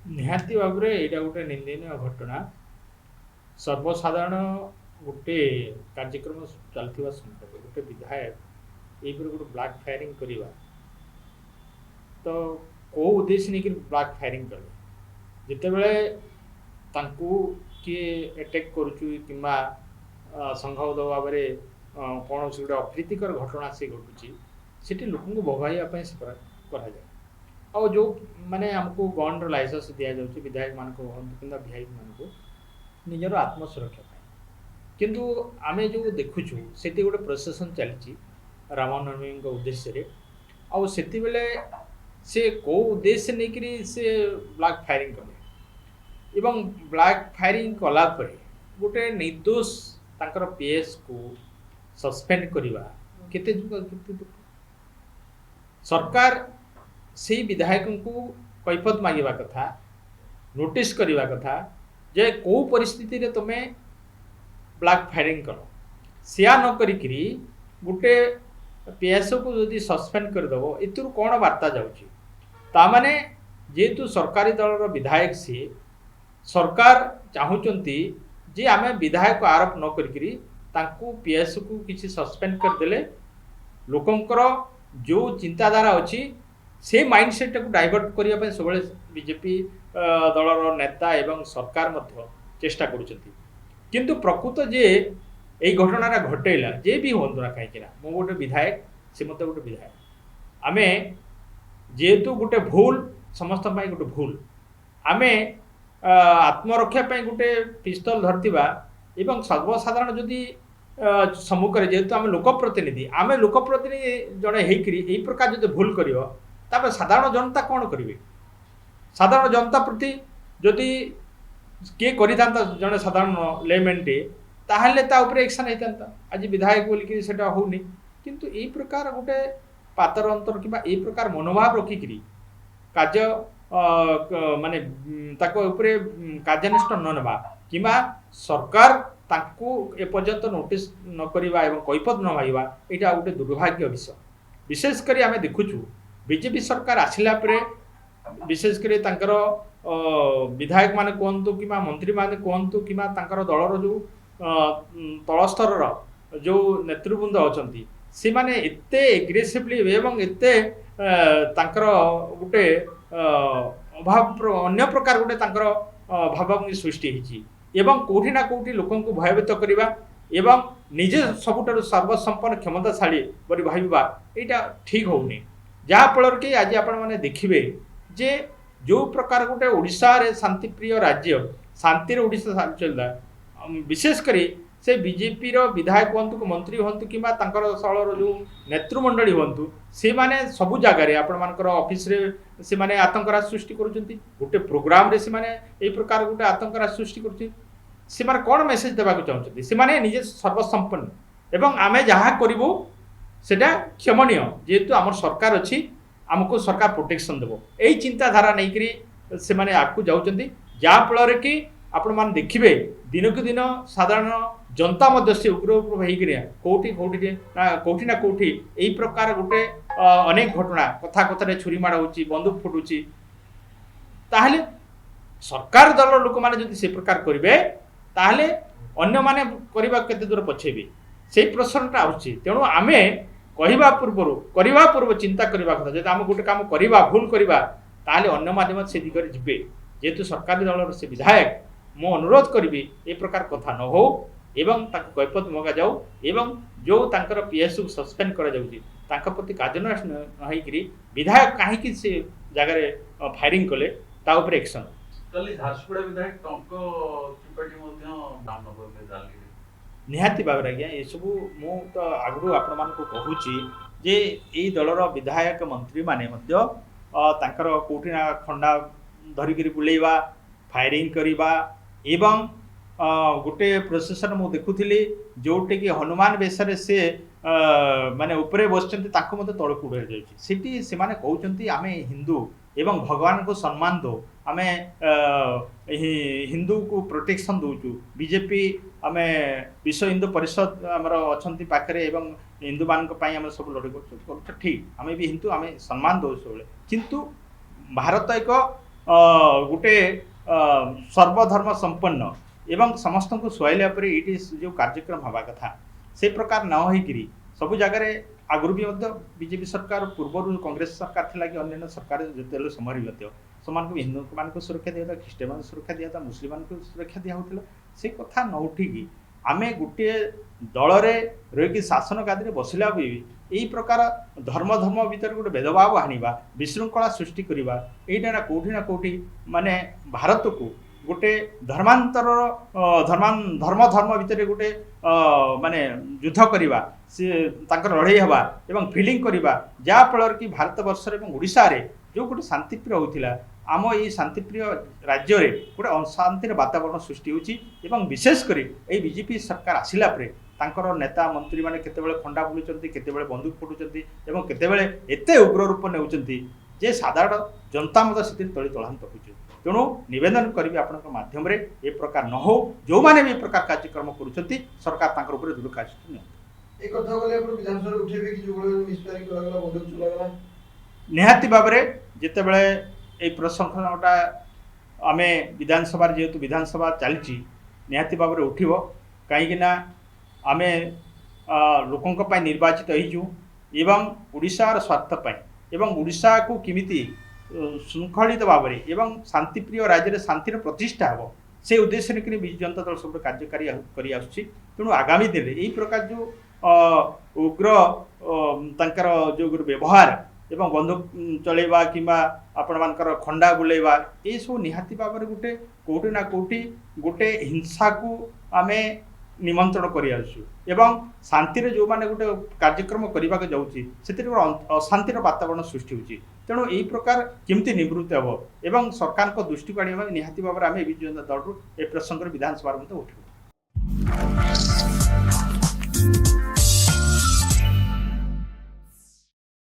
ନିହାତି ଭାବରେ ଏଇଟା ଗୋଟେ ନିନ୍ଦନୀୟ ଘଟଣା। ସର୍ବସାଧାରଣ ଗୋଟେ କାର୍ଯ୍ୟକ୍ରମ ଚାଲିଥିବା ସମୟରେ ଗୋଟେ ବିଧାୟକ ଏଇପରି ଗୋଟେ ବ୍ଲାକ୍ ଫାୟାରିଂ କରିବା, ତ କେଉଁ ଉଦ୍ଦେଶ୍ୟ ନେଇକି ବ୍ଲାକ୍ ଫାୟାରିଂ କଲେ? ଯେତେବେଳେ ତାଙ୍କୁ କିଏ ଆଟାକ୍ କରୁଛି କିମ୍ବା ସଂଘବଦ୍ଧ ଭାବରେ କୌଣସି ଗୋଟେ ଅପ୍ରୀତିକର ଘଟଣା ସେ ଘଟୁଛି, ସେଠି ଲୋକଙ୍କୁ ଭଗାଇବା ପାଇଁ ସେ କରାଯାଏ। ଆଉ ଯେଉଁ ମାନେ ଆମକୁ ଗନ୍ର ଲାଇସେନ୍ସ ଦିଆଯାଉଛି ବିଧାୟକମାନଙ୍କୁ ହୁଅନ୍ତୁ କିମ୍ବା ଭିଆଇପିମାନଙ୍କୁ ନିଜର ଆତ୍ମସୁରକ୍ଷା ପାଇଁ, କିନ୍ତୁ ଆମେ ଯେଉଁ ଦେଖୁଛୁ ସେଠି ଗୋଟେ ପ୍ରସେସନ୍ ଚାଲିଛି ରାମନବମୀଙ୍କ ଉଦ୍ଦେଶ୍ୟରେ। ଆଉ ସେତେବେଳେ ସେ କେଉଁ ଉଦ୍ଦେଶ୍ୟ ନେଇକରି ସେ ବ୍ଲାକ୍ ଫାୟାରିଂ କଲେ ଏବଂ ବ୍ଲାକ୍ ଫାୟାରିଂ କଲା ପରେ ଗୋଟେ ନିର୍ଦ୍ଦୋଷ ତାଙ୍କର ପିଏସ୍କୁ ସସ୍ପେଣ୍ଡ କରିବା କେତେ ଦୁଃଖ। ସରକାର ସେଇ ବିଧାୟକଙ୍କୁ କୈଫତ ମାଗିବା କଥା, ନୋଟିସ୍ କରିବା କଥା ଯେ କେଉଁ ପରିସ୍ଥିତିରେ ତୁମେ ବ୍ଲାକ୍ ଫାୟାରିଂ କର। ସେୟା ନ କରିକିରି ଗୋଟେ ପିଏସ୍କୁ ଯଦି ସସ୍ପେଣ୍ଡ କରିଦେବ, ଏଥିରୁ କ'ଣ ବାର୍ତ୍ତା ଯାଉଛି? ତାମାନେ ଯେହେତୁ ସରକାରୀ ଦଳର ବିଧାୟକ ସିଏ, ସରକାର ଚାହୁଁଛନ୍ତି ଯେ ଆମେ ବିଧାୟକ ଆରୋପ ନ କରିକିରି ତାଙ୍କୁ ପିଏସ୍କୁ କିଛି ସସ୍ପେଣ୍ଡ କରିଦେଲେ ଲୋକଙ୍କର ଯେଉଁ ଚିନ୍ତାଧାରା ଅଛି ସେ ମାଇଣ୍ଡସେଟ୍ଟାକୁ ଡାଇଭର୍ଟ କରିବା ପାଇଁ ସବୁବେଳେ ବିଜେପି ଦଳର ନେତା ଏବଂ ସରକାର ମଧ୍ୟ ଚେଷ୍ଟା କରୁଛନ୍ତି। କିନ୍ତୁ ପ୍ରକୃତ ଯେ ଏଇ ଘଟଣାଟା ଘଟେଇଲା, ଯେ ବି ହୁଅନ୍ତୁ ନା କାହିଁକିନା, ମୁଁ ଗୋଟେ ବିଧାୟକ, ସେ ମୋତେ ଗୋଟେ ବିଧାୟକ, ଆମେ ଯେହେତୁ ଗୋଟେ ଭୁଲ ସମସ୍ତଙ୍କ ପାଇଁ ଗୋଟେ ଭୁଲ, ଆମେ ଆତ୍ମରକ୍ଷା ପାଇଁ ଗୋଟେ ପିସ୍ତଲ ଧରିଥିବା ଏବଂ ସର୍ବସାଧାରଣ ଯଦି ସମ୍ମୁଖରେ ଯେହେତୁ ଆମେ ଲୋକପ୍ରତିନିଧି, ଆମେ ଲୋକପ୍ରତିନିଧି ଜଣେ ହେଇକରି ଏଇ ପ୍ରକାର ଯଦି ଭୁଲ କରିବ, ତାପରେ ସାଧାରଣ ଜନତା କ'ଣ କରିବେ? ସାଧାରଣ ଜନତା ପ୍ରତି ଯଦି କିଏ କରିଥାନ୍ତା ଜଣେ ସାଧାରଣ ଲେମ୍ୟାନ୍ଟେ, ତାହେଲେ ତା ଉପରେ ଆକ୍ସନ୍ ହେଇଥାନ୍ତା। ଆଜି ବିଧାୟକ ବୋଲିକି ସେଇଟା ହେଉନି। କିନ୍ତୁ ଏଇ ପ୍ରକାର ଗୋଟେ ପାତର ଅନ୍ତର କିମ୍ବା ଏଇ ପ୍ରକାର ମନୋଭାବ ରଖିକିରି କାର୍ଯ୍ୟ ମାନେ ତାଙ୍କ ଉପରେ କାର୍ଯ୍ୟାନୁଷ୍ଠାନ ନ ନେବା କିମ୍ବା ସରକାର ତାଙ୍କୁ ଏପର୍ଯ୍ୟନ୍ତ ନୋଟିସ୍ ନ କରିବା ଏବଂ କୈଫତ ନ ମାଗିବା, ଏଇଟା ଗୋଟେ ଦୁର୍ଭାଗ୍ୟ ବିଷୟ। ବିଶେଷ କରି ଆମେ ଦେଖୁଛୁ ବିଜେପି ସରକାର ଆସିଲା ପରେ, ବିଶେଷ କରି ତାଙ୍କର ବିଧାୟକମାନେ କୁହନ୍ତୁ କିମ୍ବା ମନ୍ତ୍ରୀମାନେ କୁହନ୍ତୁ କିମ୍ବା ତାଙ୍କର ଦଳର ଯେଉଁ ତଳସ୍ତରର ଯେଉଁ ନେତୃବୃନ୍ଦ ଅଛନ୍ତି, ସେମାନେ ଏତେ ଏଗ୍ରେସିଭଲି ଏବଂ ଏତେ ତାଙ୍କର ଗୋଟେ ଅଭାବ ଅନ୍ୟ ପ୍ରକାର ଗୋଟେ ତାଙ୍କର ଭାବଭଙ୍ଗୀ ସୃଷ୍ଟି ହେଇଛି ଏବଂ କେଉଁଠି ନା କେଉଁଠି ଲୋକଙ୍କୁ ଭୟଭୀତ କରିବା ଏବଂ ନିଜେ ସବୁଠାରୁ ସର୍ବସମ୍ପନ୍ନ କ୍ଷମତାଶାଳୀ ବୋଲି ଭାବିବା, ଏଇଟା ଠିକ୍ ହେଉନି। ଯାହାଫଳରେ କି ଆଜି ଆପଣମାନେ ଦେଖିବେ ଯେ ଯେଉଁ ପ୍ରକାର ଗୋଟେ ଓଡ଼ିଶାରେ ଶାନ୍ତିପ୍ରିୟ ରାଜ୍ୟ, ଶାନ୍ତିରେ ଓଡ଼ିଶା ଚାଲିଲା, ବିଶେଷ କରି ସେ ବିଜେପିର ବିଧାୟକ ହୁଅନ୍ତୁ, ମନ୍ତ୍ରୀ ହୁଅନ୍ତୁ କିମ୍ବା ତାଙ୍କର ଦଳର ଯେଉଁ ନେତୃମଣ୍ଡଳୀ ହୁଅନ୍ତୁ, ସେମାନେ ସବୁ ଜାଗାରେ ଆପଣମାନଙ୍କର ଅଫିସରେ ସେମାନେ ଆତଙ୍କରାଜ ସୃଷ୍ଟି କରୁଛନ୍ତି, ଗୋଟେ ପ୍ରୋଗ୍ରାମରେ ସେମାନେ ଏଇ ପ୍ରକାର ଗୋଟେ ଆତଙ୍କରାଜ ସୃଷ୍ଟି କରୁଛନ୍ତି। ସେମାନେ କ'ଣ ମେସେଜ ଦେବାକୁ ଚାହୁଁଛନ୍ତି? ସେମାନେ ନିଜେ ସର୍ବସମ୍ପନ୍ନ ଏବଂ ଆମେ ଯାହା କରିବୁ ସେଟା କ୍ଷମଣୀୟ, ଯେହେତୁ ଆମର ସରକାର ଅଛି, ଆମକୁ ସରକାର ପ୍ରୋଟେକ୍ସନ୍ ଦେବ, ଏଇ ଚିନ୍ତାଧାରା ନେଇକରି ସେମାନେ ଆଗକୁ ଯାଉଛନ୍ତି। ଯାହାଫଳରେ କି ଆପଣମାନେ ଦେଖିବେ ଦିନକୁ ଦିନ ସାଧାରଣ ଜନତା ମଧ୍ୟ ସେ ଉଗ୍ର ହେଇକିରି କୋଉଠି ନା କୋଉଠି ଏଇ ପ୍ରକାର ଗୋଟେ ଅନେକ ଘଟଣା, କଥା କଥାରେ ଛୁରୀ ମାଡ଼ ହେଉଛି, ବନ୍ଧୁକ ଫୁଟୁଛି। ତାହେଲେ ସରକାର ଦଳର ଲୋକମାନେ ଯଦି ସେ ପ୍ରକାର କରିବେ, ତାହେଲେ ଅନ୍ୟମାନେ କରିବା କେତେ ଦୂର ପଛେଇବେ, ସେଇ ପ୍ରଶ୍ନଟା ଆସୁଛି। ତେଣୁ ଆମେ କରିବା ପୂର୍ବରୁ ଚିନ୍ତା କରିବା କଥା, ଯଦି ଆମେ ଗୋଟେ କାମ କରିବା, ଭୁଲ କରିବା, ତାହେଲେ ଅନ୍ୟ ମାଧ୍ୟମରେ ସେ ଦିଗରେ ଯିବେ। ଯେହେତୁ ସରକାରୀ ଦଳର ସେ ବିଧାୟକ, ମୁଁ ଅନୁରୋଧ କରିବି ଏ ପ୍ରକାର କଥା ନ ହେଉ ଏବଂ ତାଙ୍କୁ କୈଫତ ମଗାଯାଉ ଏବଂ ଯେଉଁ ତାଙ୍କର ପିଏସ୍କୁ ସସ୍ପେଣ୍ଡ କରାଯାଉଛି ତାଙ୍କ ପ୍ରତି କାର୍ଯ୍ୟାନୁଷ୍ଠାନ ହେଇକରି ବିଧାୟକ କାହିଁକି ସେ ଜାଗାରେ ଫାୟାରିଂ କଲେ ତା ଉପରେ ଆକ୍ସନ୍। ଝାରସୁଗୁଡ଼ା ବିଧାୟକ ଟଙ୍କ ତ୍ରିପାଠୀ ମଧ୍ୟ ନାମ କଲେ ଜାଲିରେ। ନିହାତି ଭାବରେ ଆଜ୍ଞା, ଏସବୁ ମୁଁ ତ ଆଗରୁ ଆପଣମାନଙ୍କୁ କହୁଛି ଯେ ଏଇ ଦଳର ବିଧାୟକ ମନ୍ତ୍ରୀମାନେ ମଧ୍ୟ ତାଙ୍କର କେଉଁଠି ନା ଖଣ୍ଡା ଧରିକିରି ବୁଲେଇବା, ଫାୟାରିଂ କରିବା ଏବଂ ଗୋଟେ ପ୍ରୋସେସନ୍ ମୁଁ ଦେଖୁଥିଲି ଯେଉଁଠିକି ହନୁମାନ ବେଶରେ ସେ ମାନେ ଉପରେ ବସିଛନ୍ତି, ତାଙ୍କୁ ମଧ୍ୟ ତଳକୁ ଉଡ଼ାଯାଉଛି। ସେଠି ସେମାନେ କହୁଛନ୍ତି ଆମେ ହିନ୍ଦୁ ଏବଂ ଭଗବାନଙ୍କୁ ସମ୍ମାନ ଦେଉ, ଆମେ ହିନ୍ଦୁକୁ ପ୍ରୋଟେକ୍ସନ୍ ଦେଉଛୁ, ବିଜେପି ଆମେ ବିଶ୍ୱ ହିନ୍ଦୁ ପରିଷଦ ଆମର ଅଛନ୍ତି ପାଖରେ ଏବଂ ହିନ୍ଦୁମାନଙ୍କ ପାଇଁ ଆମେ ସବୁ ଲଢ଼େଇ କରୁଛୁ। ଠିକ୍, ଆମେ ବି ହିନ୍ଦୁ, ଆମେ ସମ୍ମାନ ଦେଉ ସବୁବେଳେ। କିନ୍ତୁ ଭାରତ ଏକ गोटे सर्वधर्म संपन्न एवं समस्त को सुहाइला ये जो कार्यक्रम हवा कथा से प्रकार न होकरी सब जगार आगुरी भी बीजेपी सरकार पूर्वर कांग्रेस सरकार थी कि अन्य सरकार जो समय समान हिंदू मान सुरक्षा दिया ख्रीष्टान मान सुरक्षा दिया मुस्लिम मान सुरक्षा दिया से कथा न उठिकी आम गोटे दल रही शासन गादी बसला भी यही प्रकार धर्म धर्म भितर गोटे भेदभाव आनिबा विशृंखला सृष्टि करवा यहाँ ना कौटी माने भारत को गोटे धर्मांतर धर्म धर्म भितर गोटे माने युद्ध करवा सी लड़ाई हवा एवं फिलिंग करवा जहाँफल कि भारत वर्ष ओडिशा रे जो गोटे शांतिप्रिय होता आम ये शांतिप्रिय राज्य रे गोटे अशांतिर वातावरण सृष्टि होची एवं विशेषकर ये बीजेपी सरकार आसिला परे तांकर नेता मंत्री माने केतेबेले खंडा बुलुचंती केतेबेले बंदूक फुटुचंती एवं केतेबेले एते उग्र रूप नेउचंती जे साधारण जनता मत से तली तलांत होची तेणु निवेदन करी आपण माध्यम रे ए प्रकार न हो जो माने भी प्रकार कार्यक्रम करूचंती सरकार तांकर ऊपर दृढ़ कार्य ए कथा गले आपण विधानसभा उठेबे कि जो निष्पारी करागला बंदूक चलागला निहाती भाबरे जेतेबेले ए प्रसंगटा आमे विधानसभा जेहेतु विधानसभा चलची निहाती भाबरे उठिबो काहेकि ना आमे लोकंक पय निर्वाचित होइजु एवं ओडिशार स्वार्थ पय एवं ओडिशा को किमिति शृंखलित भाव में एवं शांतिप्रिय राज्य शांतिर प्रतिष्ठा हम से उद्देश्य ने विजु जनता दल सब कार्यकारी करी आसुछि तेणु आगामी दिन में यही प्रकार जो उग्र तांकर जो व्यवहार एवं बंदूक चलेबा किंबा आपण मानकर खंडा बुलेबा ये सब निहाती भाव में गोटे कोटी ना कोटी गोटे हिंसा को आमे निमंत्रण करी आसु एवं शांति जो माने गोटे कार्यक्रम करने को जाऊँगी से अशांतिर वातावरण सृष्टि होची तेणु यही प्रकार केमती निवृत्त हम एवं सरकार को दृष्टि को आने निहाती भाव में आम विजु जनता दल ए प्रसंग विधानसभा उठू।